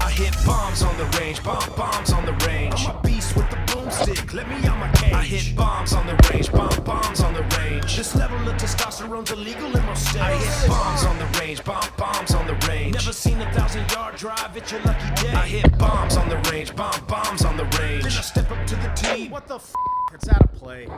I hit bombs on the range, bombs on the range. I'm a beast with the boomstick, let me out my cage. I hit bombs on the range, bombs on the range. This level of testosterone's illegal in most states. I hit bombs on the range, bombs on the range. Never seen a 1,000-yard drive, it's your lucky day. I hit bombs on the range, bombs on the range. Then I step up to the tee. What the f? It's out of play.